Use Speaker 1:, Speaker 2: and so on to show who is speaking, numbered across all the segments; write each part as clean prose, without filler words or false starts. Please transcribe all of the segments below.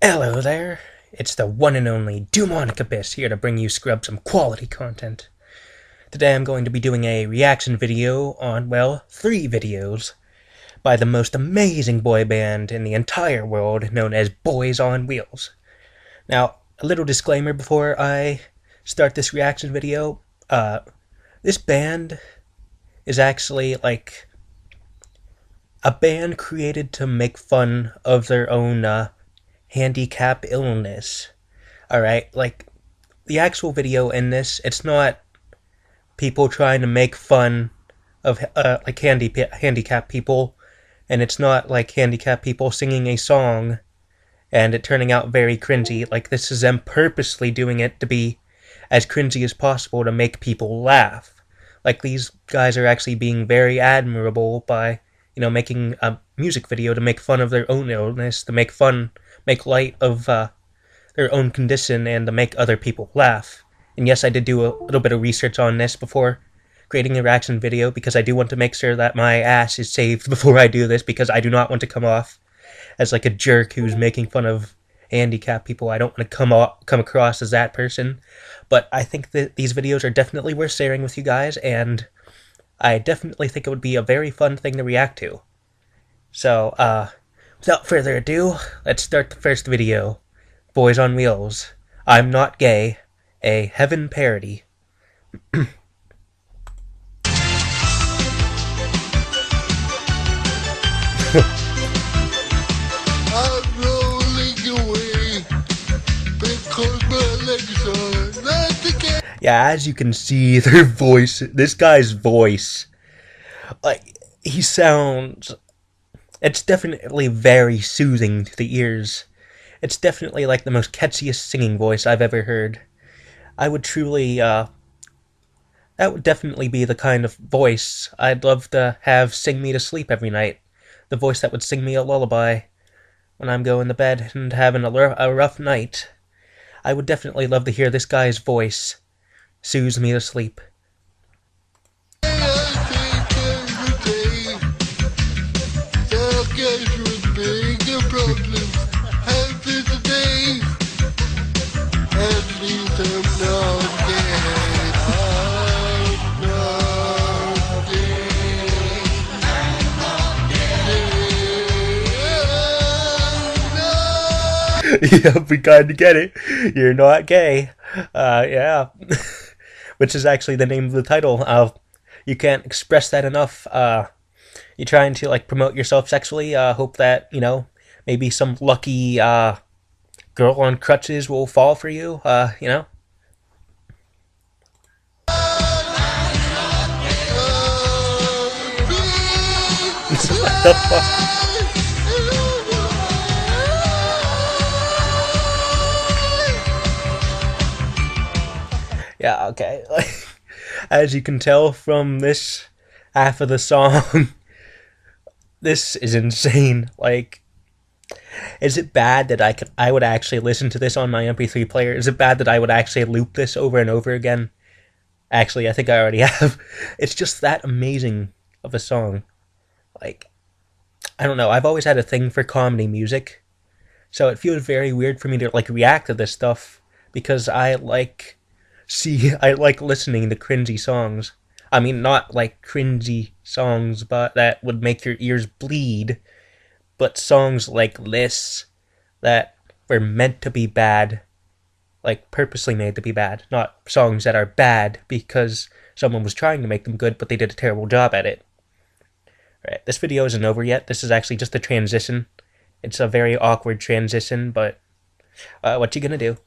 Speaker 1: Hello there, it's the one and only Dewmonic Abyss here to bring you scrub some quality content. Today I'm going to be doing a reaction video on, well, 3 videos by the most amazing boy band in the entire world known as Boys on Wheels. Now, a little disclaimer before I start this reaction video. This band is actually like a band created to make fun of their own handicap illness. Alright, like, the actual video in this, it's not people trying to make fun of, like, handicapped people, and it's not, like, handicapped people singing a song, and it turning out very cringy. Like, this is them purposely doing it to be as cringy as possible to make people laugh. Like, these guys are actually being very admirable by, making a music video to make fun of their own illness, to make light of their own condition, and to make other people laugh. And yes, I did do a little bit of research on this before creating a reaction video, because I do want to make sure that my ass is saved before I do this, because I do not want to come off as like a jerk who's making fun of handicapped people. I don't want to come across as that person. But I think that these videos are definitely worth sharing with you guys, and I definitely think it would be a very fun thing to react to. So, without further ado, let's start the first video. Boys on Wheels, I'm Not Gay, a Heaven parody.
Speaker 2: I'm rolling away because my legs are not together.
Speaker 1: Yeah, as you can see, their voice, this guy's voice, like, he sounds, it's definitely very soothing to the ears. It's definitely like the most catchiest singing voice I've ever heard. I would truly, that would definitely be the kind of voice I'd love to have sing me to sleep every night. The voice that would sing me a lullaby when I'm going to bed and having a rough night. I would definitely love to hear this guy's voice soothe me to sleep. Yep, we kinda get it. You're not gay. Yeah. Which is actually the name of the title. You can't express that enough. You're trying to, like, promote yourself sexually. Hope that, maybe some lucky, girl on crutches will fall for you, What the fuck? Yeah, okay. As you can tell from this half of the song, this is insane. Like, is it bad that I would actually listen to this on my MP3 player? Is it bad that I would actually loop this over and over again? Actually, I think I already have. It's just that amazing of a song. Like, I don't know, I've always had a thing for comedy music, so it feels very weird for me to, like, react to this stuff, because I like listening to cringy songs. I mean, not like cringy songs, but that would make your ears bleed, but songs like this that were meant to be bad, like purposely made to be bad, not songs that are bad because someone was trying to make them good, but they did a terrible job at it. Right, this video isn't over yet. This is actually just a transition. It's a very awkward transition, but what you gonna do?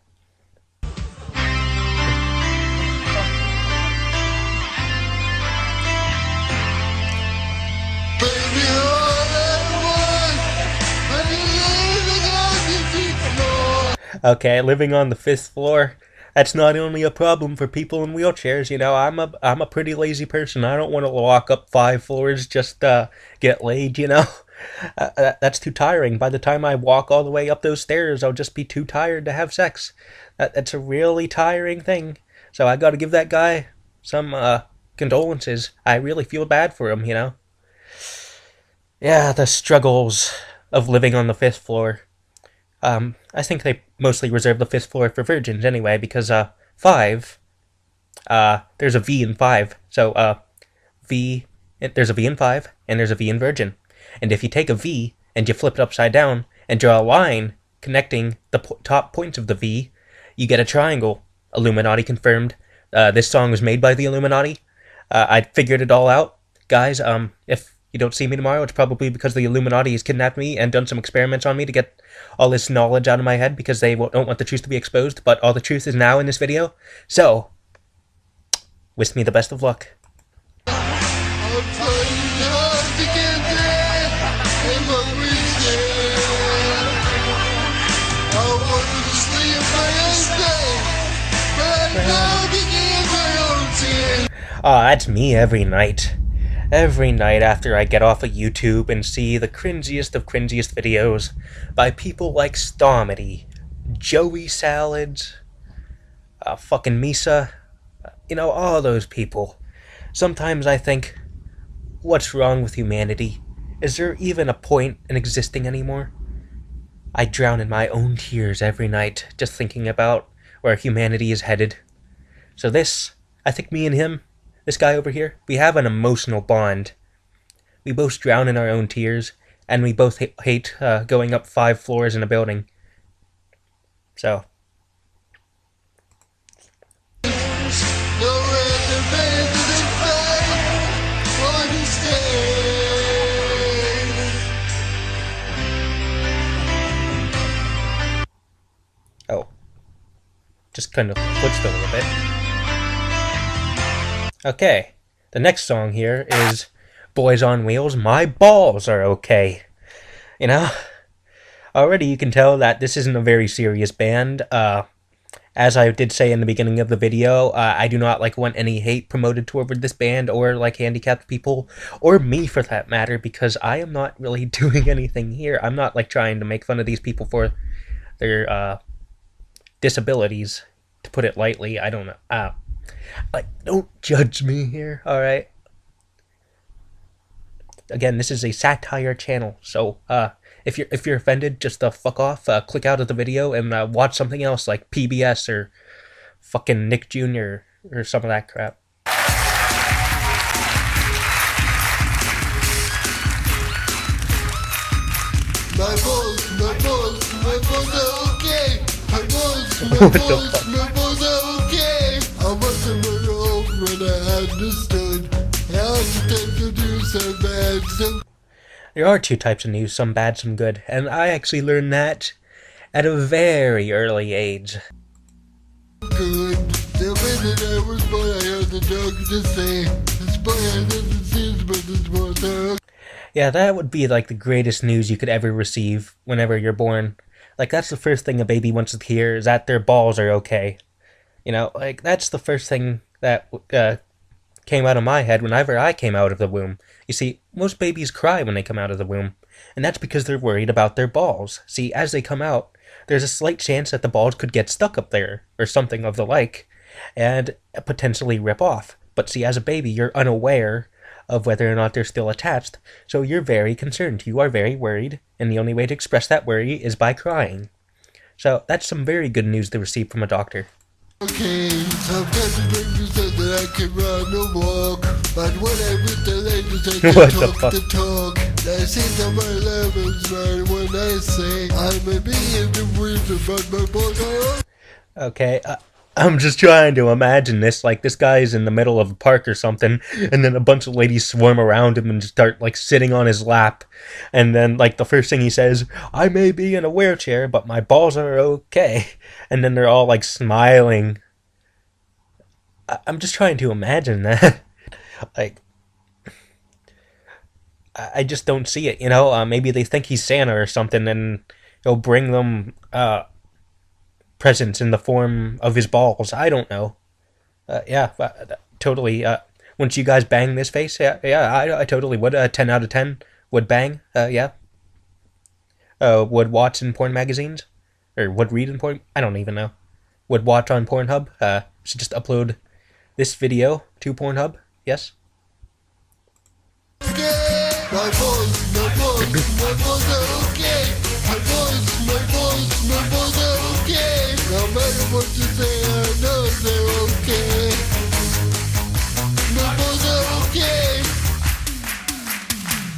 Speaker 1: Okay, living on the 5th floor. That's not only a problem for people in wheelchairs. I'm a pretty lazy person. I don't want to walk up 5 floors just to get laid. That's too tiring. By the time I walk all the way up those stairs, I'll just be too tired to have sex. That's a really tiring thing. So I got to give that guy some condolences. I really feel bad for him. Yeah, the struggles of living on the 5th floor. I think they mostly reserve the 5th floor for virgins anyway, because 5, there's a V in 5, so there's a V in 5, and there's a V in virgin. And if you take a V and you flip it upside down and draw a line connecting the top points of the V, you get a triangle. Illuminati confirmed. This song was made by the Illuminati. I figured it all out. Guys, if you don't see me tomorrow, it's probably because the Illuminati has kidnapped me and done some experiments on me to get all this knowledge out of my head because they don't want the truth to be exposed, but all the truth is now in this video. So, wish me the best of luck.
Speaker 2: I'm trying hard to get there, and I'm reaching. I wanted to sleep my own day, but I now begin my own tears.
Speaker 1: That's me every night. Every night after I get off of YouTube and see the cringiest of cringiest videos by people like Stomedy, Joey Salads, fucking Misa, all those people. Sometimes I think, what's wrong with humanity? Is there even a point in existing anymore? I drown in my own tears every night just thinking about where humanity is headed. So I think me and him, this guy over here, we have an emotional bond. We both drown in our own tears, and we both hate going up 5 floors in a building. So. Oh. Just kind of glitched a little bit. Okay, the next song here is Boys on Wheels, My Balls Are Okay. Already you can tell that this isn't a very serious band. As I did say in the beginning of the video, I do not want any hate promoted toward this band or handicapped people, or me for that matter, because I am not really doing anything here. I'm not trying to make fun of these people for their disabilities, to put it lightly. I don't know. Don't judge me here, alright? Again, this is a satire channel, so, if you're offended, just fuck off, click out of the video, and watch something else, like PBS, or fucking Nick Jr., or some of that crap.
Speaker 2: My balls are okay.
Speaker 1: What the fuck?
Speaker 2: My balls are okay. I wasn't old when I understood how to do so bad.
Speaker 1: There are 2 types of news, some bad, some good, and I actually learned that at a very early age.
Speaker 2: Good. The minute I was born, I heard the doctor say, this boy has disease, but this boy's are.
Speaker 1: Yeah, that would be the greatest news you could ever receive whenever you're born. That's the first thing a baby wants to hear, is that their balls are okay. That's the first thing that came out of my head whenever I came out of the womb. You see, most babies cry when they come out of the womb, and that's because they're worried about their balls. See, as they come out, there's a slight chance that the balls could get stuck up there, or something of the like, and potentially rip off. But see, as a baby, you're unaware of whether or not they're still attached, so you're very concerned. You are very worried, and the only way to express that worry is by crying. So that's some very good news to receive from a doctor.
Speaker 2: Okay, I've got to make me so that I can run or walk. But when I meet the ladies, I can
Speaker 1: What the
Speaker 2: talk
Speaker 1: fuck?
Speaker 2: the talk. I see that my love is right when I say I may be in the winter, but my balls are
Speaker 1: Okay, I'm just trying to imagine this, this guy's in the middle of a park or something, and then a bunch of ladies swarm around him and just start, sitting on his lap, and then, the first thing he says, I may be in a wheelchair, but my balls are okay, and then they're all, smiling. I'm just trying to imagine that. I just don't see it, maybe they think he's Santa or something, and he'll bring them, presents in the form of his balls. I don't know. Yeah, totally. Once you guys bang this face, yeah, I totally would. 10 out of 10 would bang. Yeah. Would watch in porn magazines, or would read in porn. I don't even know. Would watch on Pornhub. Should just upload this video to Pornhub. Yes.
Speaker 2: my balls are okay. My balls don't want to say I know they're okay. My boys are okay.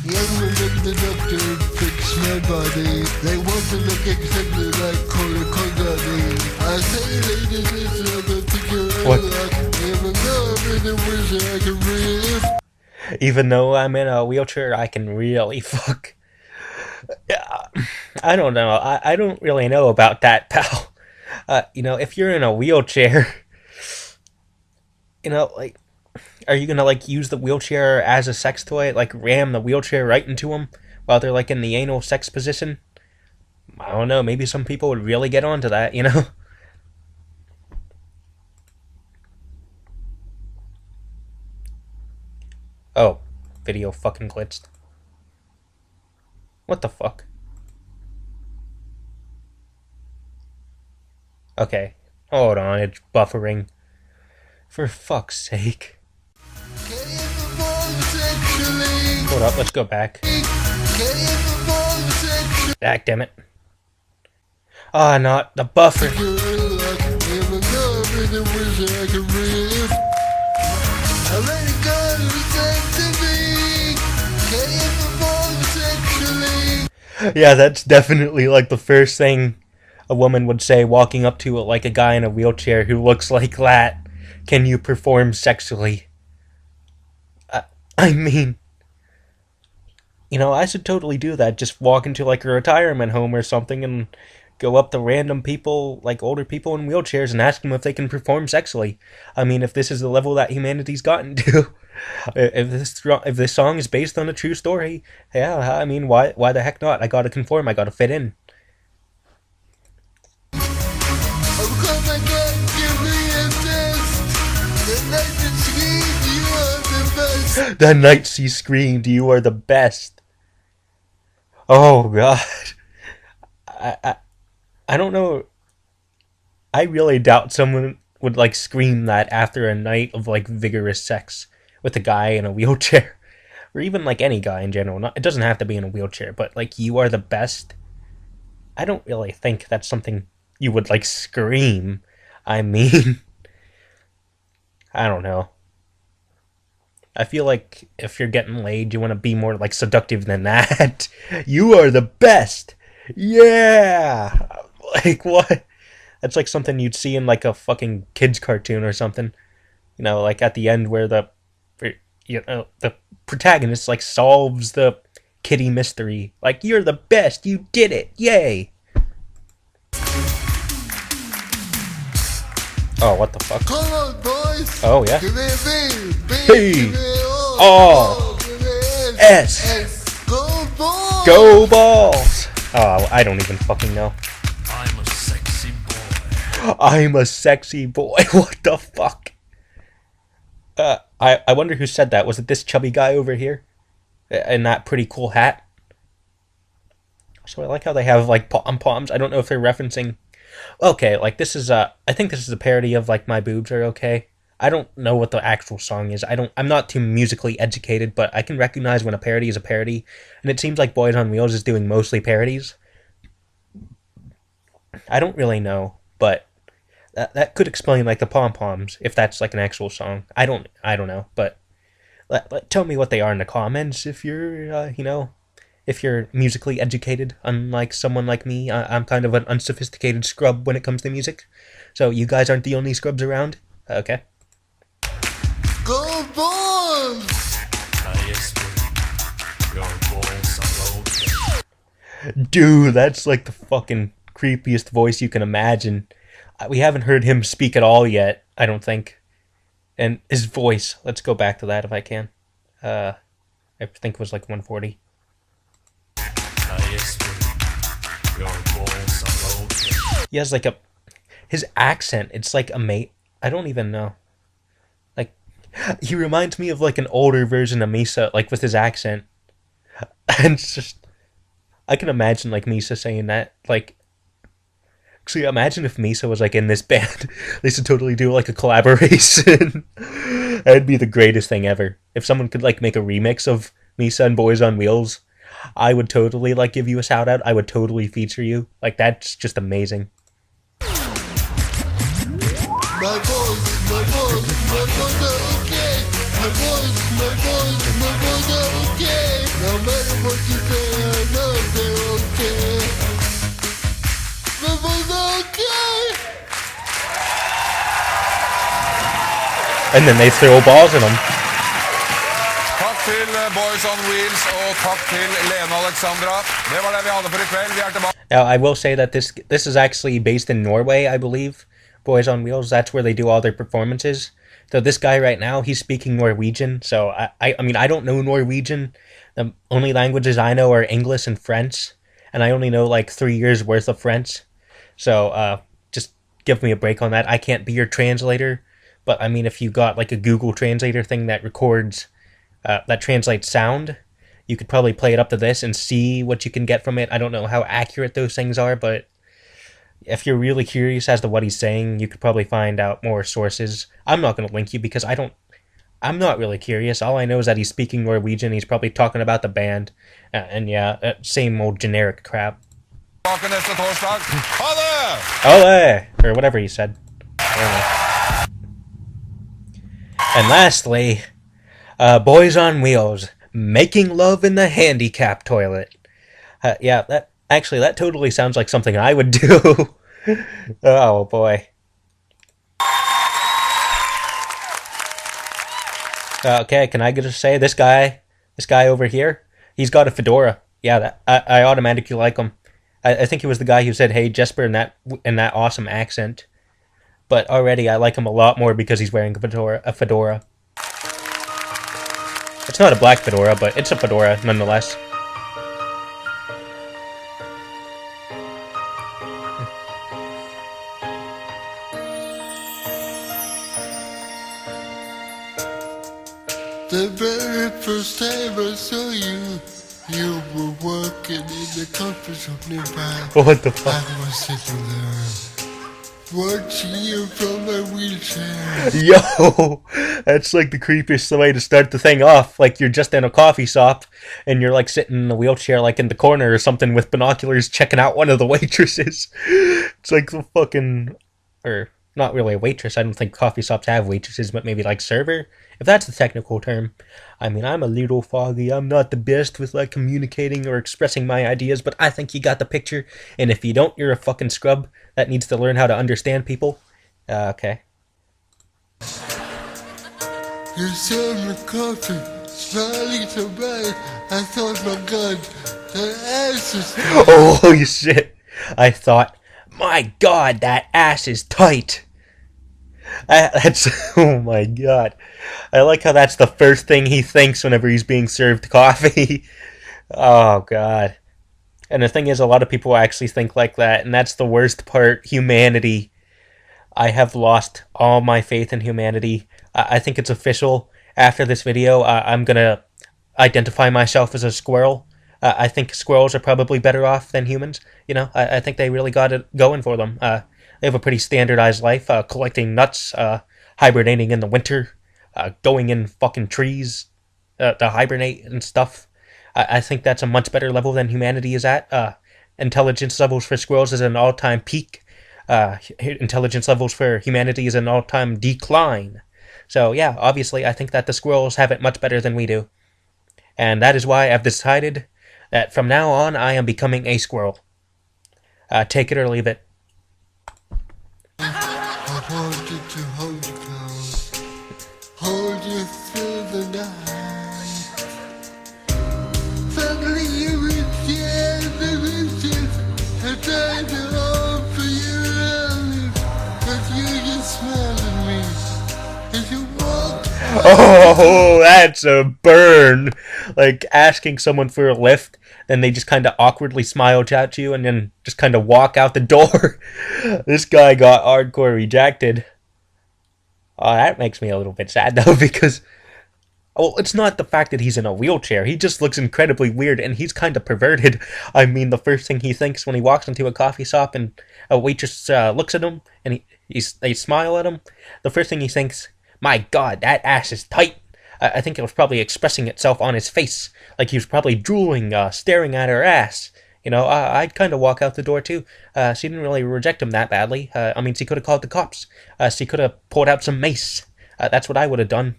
Speaker 2: Young will make the doctor fix my body. They want to look exactly like Cora Condoni. I say ladies, listen up and figure it out. Even though I'm in a wizard, I can really
Speaker 1: Even though I'm in a wheelchair, I can really fuck. Yeah, I don't know. I don't really know about that, pal. If you're in a wheelchair, like, are you gonna like use the wheelchair as a sex toy? Like ram the wheelchair right into them while they're like in the anal sex position? I don't know. Maybe some people would really get onto that, Oh, video fucking glitched. What the fuck? Okay, hold on, it's buffering. For fuck's sake. Hold up, let's go back. Damn it. Ah, not the buffer. Yeah, that's definitely like the first thing a woman would say walking up to like a guy in a wheelchair who looks like that. Can you perform sexually? I mean, I should totally do that. Just walk into like a retirement home or something and go up to random people, like older people in wheelchairs, and ask them if they can perform sexually. I mean, if this is the level that humanity's gotten to, if this song is based on a true story, yeah, I mean, why the heck not? I gotta conform. I gotta fit in. The night she screamed, "You are the best." Oh god. I don't know. I really doubt someone would like scream that after a night of like vigorous sex with a guy in a wheelchair, or even like any guy in general. It doesn't have to be in a wheelchair, but like "you are the best." I don't really think that's something you would like scream. I mean, I don't know. I feel like if you're getting laid, you want to be more like seductive than that. "You are the best." Yeah. Like what? That's like something you'd see in like a fucking kids cartoon or something. Like at the end where the protagonist like solves the kitty mystery. Like, "You're the best. You did it. Yay." Oh, what the fuck?
Speaker 2: Come on, boys.
Speaker 1: Oh, yeah.
Speaker 2: Give me a B.
Speaker 1: P. R. S.
Speaker 2: Go balls.
Speaker 1: Go balls. Oh, I don't even fucking know.
Speaker 3: I'm a sexy boy.
Speaker 1: I'm a sexy boy. What the fuck? I wonder who said that. Was it this chubby guy over here? In that pretty cool hat? So I like how they have like pom-poms. I don't know if they're referencing... Okay, like this is I think this is a parody of like "My Boobs Are Okay." I don't know what the actual song is. I'm not too musically educated, but I can recognize when a parody is a parody, and it seems like Boys on Wheels is doing mostly parodies. I don't really know, but that could explain like the pom-poms if that's like an actual song. I don't know, but tell me what they are in the comments if you're if you're musically educated, unlike someone like me. I'm kind of an unsophisticated scrub when it comes to music. So you guys aren't the only scrubs around? Okay.
Speaker 2: Go balls!
Speaker 1: Dude, that's like the fucking creepiest voice you can imagine. We haven't heard him speak at all yet, I don't think. And his voice, let's go back to that if I can. I think it was like 140. He has like his accent, it's like I don't even know. Like, he reminds me of like an older version of Misa, like with his accent. And it's just, I can imagine like Misa saying that, like, actually imagine if Misa was like in this band. They should totally do like a collaboration. That'd be the greatest thing ever. If someone could like make a remix of Misa and Boys on Wheels, I would totally like give you a shout out. I would totally feature you. Like, that's just amazing.
Speaker 2: My boys are okay. My boys are okay. No matter what you say, I know they're okay. My boys are okay.
Speaker 1: And then they throw balls at him.
Speaker 4: Takk til Boys on Wheels, og takk til Lene Alexandra. Det var det vi hadde for i kveld. Vi er tilbake.
Speaker 1: Now, I will say that this is actually based in Norway, I believe. Boys on Wheels, that's where they do all their performances. So this guy right now, he's speaking Norwegian. So I mean, I don't know Norwegian. The only languages I know are English and French. And I only know like 3 years worth of French. So just give me a break on that. I can't be your translator. But I mean, if you got like a Google Translator thing that records, that translates sound, you could probably play it up to this and see what you can get from it. I don't know how accurate those things are, but if you're really curious as to what he's saying, you could probably find out more sources. I'm not going to link you because I'm not really curious. All I know is that he's speaking Norwegian. He's probably talking about the band. And yeah, same old generic crap.
Speaker 4: Tilbake neste torsdag. Ha det!
Speaker 1: Ole! Or whatever he said. I don't know. And lastly, Boys on Wheels, making love in the handicap toilet. Yeah, that totally sounds like something I would do. Oh boy. Okay, can I just say this guy over here, he's got a fedora. Yeah, I automatically like him. I think he was the guy who said, "Hey Jesper," in that awesome accent. But already I like him a lot more because he's wearing a fedora. It's not a black fedora, but it's a fedora nonetheless.
Speaker 2: The very first time I saw you, you were working in the coffee shop nearby.
Speaker 1: What the fuck?
Speaker 2: I was sitting there, watching you from my wheelchair.
Speaker 1: Yo, that's like the creepiest way to start the thing off. Like you're just in a coffee shop and you're like sitting in a wheelchair like in the corner or something with binoculars checking out one of the waitresses. It's like the fucking, or not really a waitress. I don't think coffee shops have waitresses, but maybe like server, if that's the technical term. I mean, I'm a little foggy. I'm not the best with like communicating or expressing my ideas, but I think you got the picture. And if you don't, you're a fucking scrub that needs to learn how to understand people. Okay.
Speaker 2: You served me coffee, smiling so bright. I thought, my God, that ass is tight.
Speaker 1: Oh, holy shit. I thought, my God, that ass is tight. That's, oh my God. I like how that's the first thing he thinks whenever he's being served coffee. Oh, God. And the thing is, a lot of people actually think like that, and that's the worst part, humanity. I have lost all my faith in humanity. I think it's official. After this video, I'm gonna identify myself as a squirrel. I think squirrels are probably better off than humans. You know, I think they really got it going for them. They have a pretty standardized life, collecting nuts, hibernating in the winter, going in fucking trees to hibernate and stuff. I think that's a much better level than humanity is at. Intelligence levels for squirrels is an all-time peak. Intelligence levels for humanity is an all-time decline. So yeah, obviously I think that the squirrels have it much better than we do. And that is why I've decided that from now on I am becoming a squirrel. Take it or leave it.
Speaker 2: I wanted to hold you close, hold you through the night. Suddenly you reached the end of reaches, I tried to offer you relief, but you just smiled at me as you walked.
Speaker 1: Oh, that's a burn. Like asking someone for a lift, then they just kind of awkwardly smile at you and then just kind of walk out the door. This guy got hardcore rejected. Oh, that makes me a little bit sad though, because, well, it's not the fact that he's in a wheelchair. He just looks incredibly weird and he's kind of perverted. I mean, the first thing he thinks when he walks into a coffee shop and a waitress looks at him and they smile at him, the first thing he thinks, my God, that ass is tight. I think it was probably expressing itself on his face. Like he was probably drooling, staring at her ass. You know, I'd kind of walk out the door too. She didn't really reject him that badly. I mean, she could have called the cops. She could have pulled out some mace. That's what I would have done.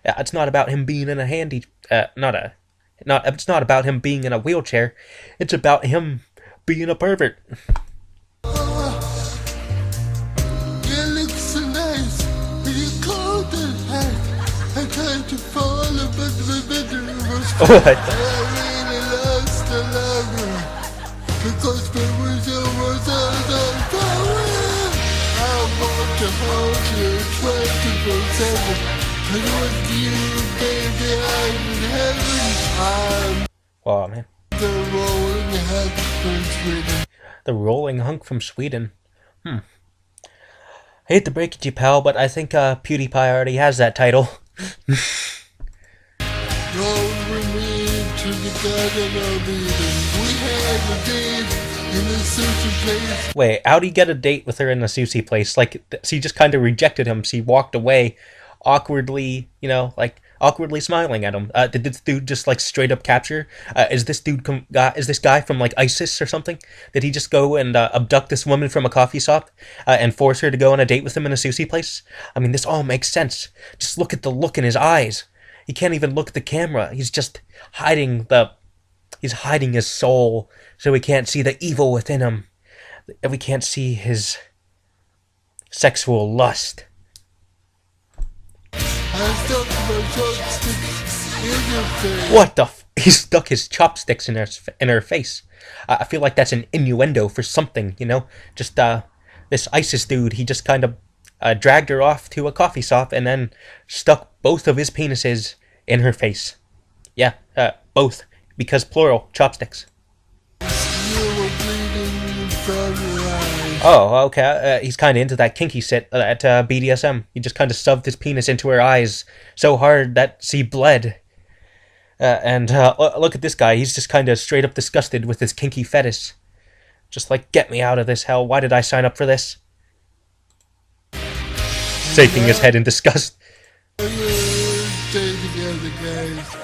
Speaker 1: It's not about him being in a handy, it's not about him being in a wheelchair. It's about him being a pervert.
Speaker 2: You look so nice when you called the hat. I tried to fall, but the bedroom was cold.
Speaker 1: What?
Speaker 2: I really lost the lover because there was almost out of power. I want to hold you 24/7. But it was you, baby, I'm in heaven. I'm
Speaker 1: Oh man.
Speaker 2: the rolling head from Sweden.
Speaker 1: The rolling hunk from Sweden. Hate to break it to you, pal, but I think PewDiePie already has that title.
Speaker 2: Roll with me to the garden of Eden. We had a date in a sushi place.
Speaker 1: Wait, how'd he get a date with her in the sushi place? Like, she just kind of rejected him. She walked away, awkwardly, awkwardly smiling at him. Did this dude just, straight up capture? Is this guy from, ISIS or something? Did he just go and abduct this woman from a coffee shop and force her to go on a date with him in a sushi place? I mean, this all makes sense. Just look at the look in his eyes. He can't even look at the camera. He's just he's hiding his soul so we can't see the evil within him. We can't see his sexual lust.
Speaker 2: I stuck my chopsticks in your face.
Speaker 1: What the he stuck his chopsticks in her face. I feel like that's an innuendo for something, you know? Just, this ISIS dude, he just kind of dragged her off to a coffee shop and then stuck both of his penises in her face. Yeah, both. Because plural, chopsticks.
Speaker 2: You were bleeding from your eyes.
Speaker 1: Oh, okay. He's kind of into that kinky shit at BDSM. He just kind of shoved his penis into her eyes so hard that she bled. And look at this guy. He's just kind of straight up disgusted with his kinky fetish. Just like, get me out of this hell. Why did I sign up for this? Shaking his head in disgust.
Speaker 2: Stay together, guys.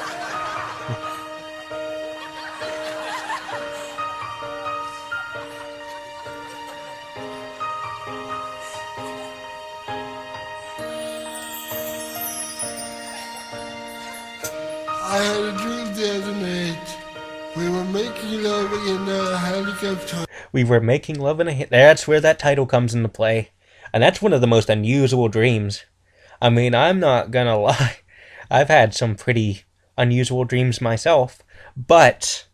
Speaker 2: I had a dream the other night. We were making love in a helicopter.
Speaker 1: We were making love in a... That's where that title comes into play. And that's one of the most unusual dreams. I mean, I'm not gonna lie. I've had some pretty unusual dreams myself. But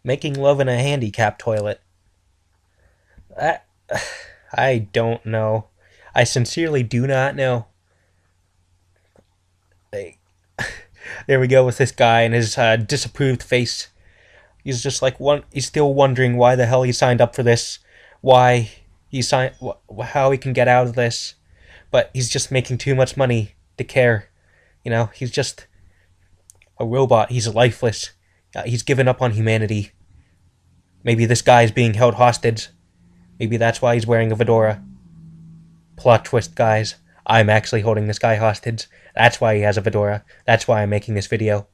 Speaker 1: making love in a handicap toilet... I don't know. I sincerely do not know. There we go with this guy and his disapproved face. He's just like he's still wondering why the hell he signed up for this, why he signed, how he can get out of this, but he's just making too much money to care. You know, he's just a robot. He's lifeless. He's given up on humanity. Maybe this guy is being held hostage. Maybe that's why he's wearing a fedora. Plot twist, guys. I'm actually holding this guy hostage. That's why he has a fedora. That's why I'm making this video.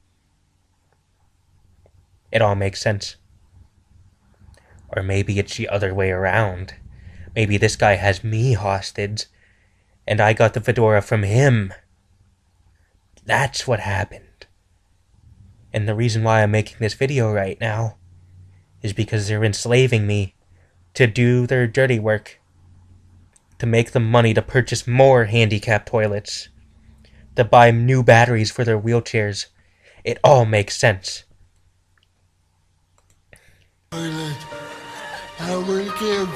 Speaker 1: It all makes sense. Or maybe it's the other way around. Maybe this guy has me hostage, and I got the fedora from him. That's what happened. And the reason why I'm making this video right now is because they're enslaving me to do their dirty work. To make them money to purchase more handicap toilets. To buy new batteries for their wheelchairs. It all makes sense.
Speaker 2: Toilet. I will give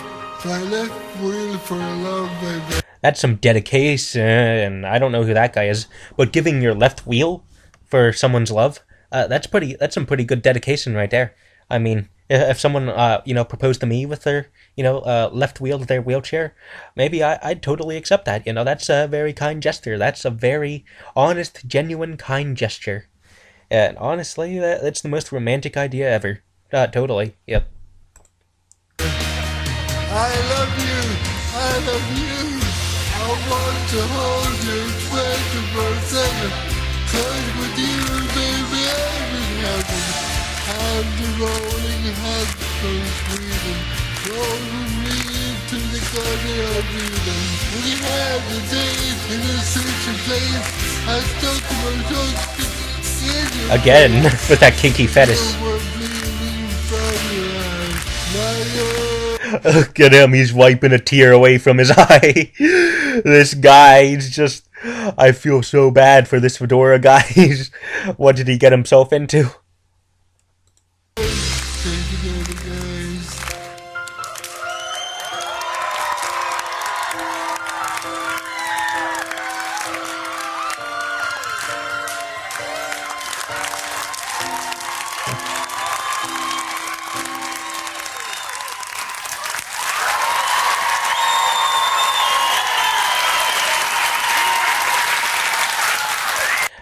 Speaker 2: my left wheel for a love, baby.
Speaker 1: That's some dedication. I don't know who that guy is, but giving your left wheel for someone's love, that's some pretty good dedication right there. I mean, if someone proposed to me with their left wheel of their wheelchair, maybe I'd totally accept that. You know, that's a very kind gesture. That's a very honest, genuine, kind gesture. And honestly, that's the most romantic idea ever. Totally. Yep.
Speaker 2: I love you. I love you. I want to hold you 24/7. 'Cause with you, baby, I'm in heaven. I'm the rolling head from Sweden. Roll with me to the Garden of Eden. We have the days in a certain place. I stuck to my tongue.
Speaker 1: Again, with that kinky fetish. Look at him, he's wiping a tear away from his eye. This guy, he's just... I feel so bad for this fedora guy. What did he get himself into?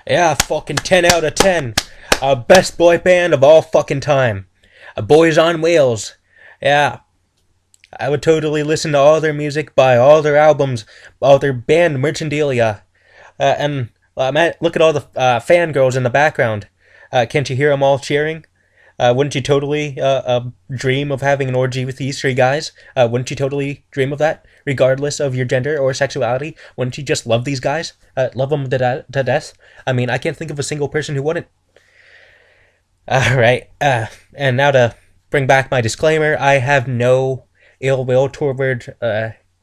Speaker 1: Yeah, fucking 10 out of 10. Best boy band of all fucking time. Boys on Wheels. Yeah. I would totally listen to all their music, buy all their albums, all their band merchandilia. And look at all the fangirls in the background. Can't you hear them all cheering? Wouldn't you totally dream of having an orgy with these three guys? Wouldn't you totally dream of that, regardless of your gender or sexuality? Wouldn't you just love these guys? Love them to death? I mean, I can't think of a single person who wouldn't. Alright, and now to bring back my disclaimer, I have no ill will toward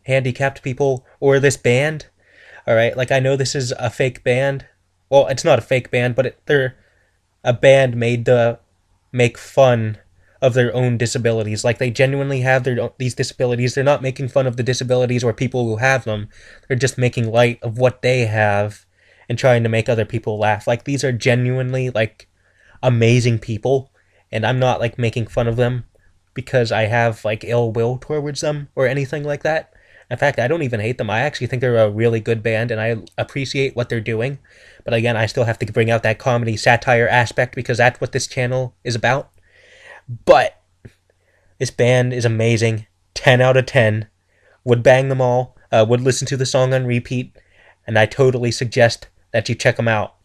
Speaker 1: handicapped people or this band. Alright, like I know this is a fake band. Well, it's not a fake band, but they're a band made to make fun of their own disabilities. Like they genuinely have these disabilities. They're not making fun of the disabilities or people who have them. They're just making light of what they have and trying to make other people laugh. Like these are genuinely like amazing people, and I'm not like making fun of them because I have like ill will towards them or anything like that. In fact, I don't even hate them. I actually think they're a really good band and I appreciate what they're doing. But again, I still have to bring out that comedy satire aspect because that's what this channel is about. But this band is amazing. 10 out of 10. Would bang them all. Would listen to the song on repeat. And I totally suggest that you check them out.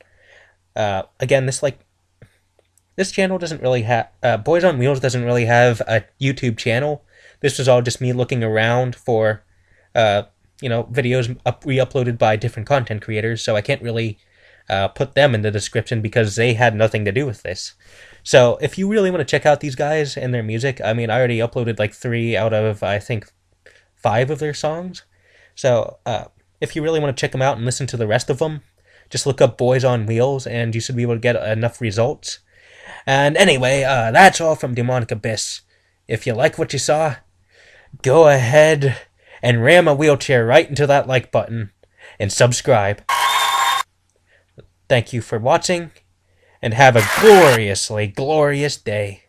Speaker 1: Again, this channel doesn't really have... Boys on Wheels doesn't really have a YouTube channel. This was all just me looking around for... videos re-uploaded by different content creators, so I can't really put them in the description because they had nothing to do with this. So if you really want to check out these guys and their music, I mean, I already uploaded like 3 out of, I think, 5 of their songs. So if you really want to check them out and listen to the rest of them, just look up Boys on Wheels and you should be able to get enough results. And anyway, that's all from Dewmonic Abyss. If you like what you saw, go ahead and ram a wheelchair right into that like button and subscribe. Thank you for watching, and have a gloriously glorious day.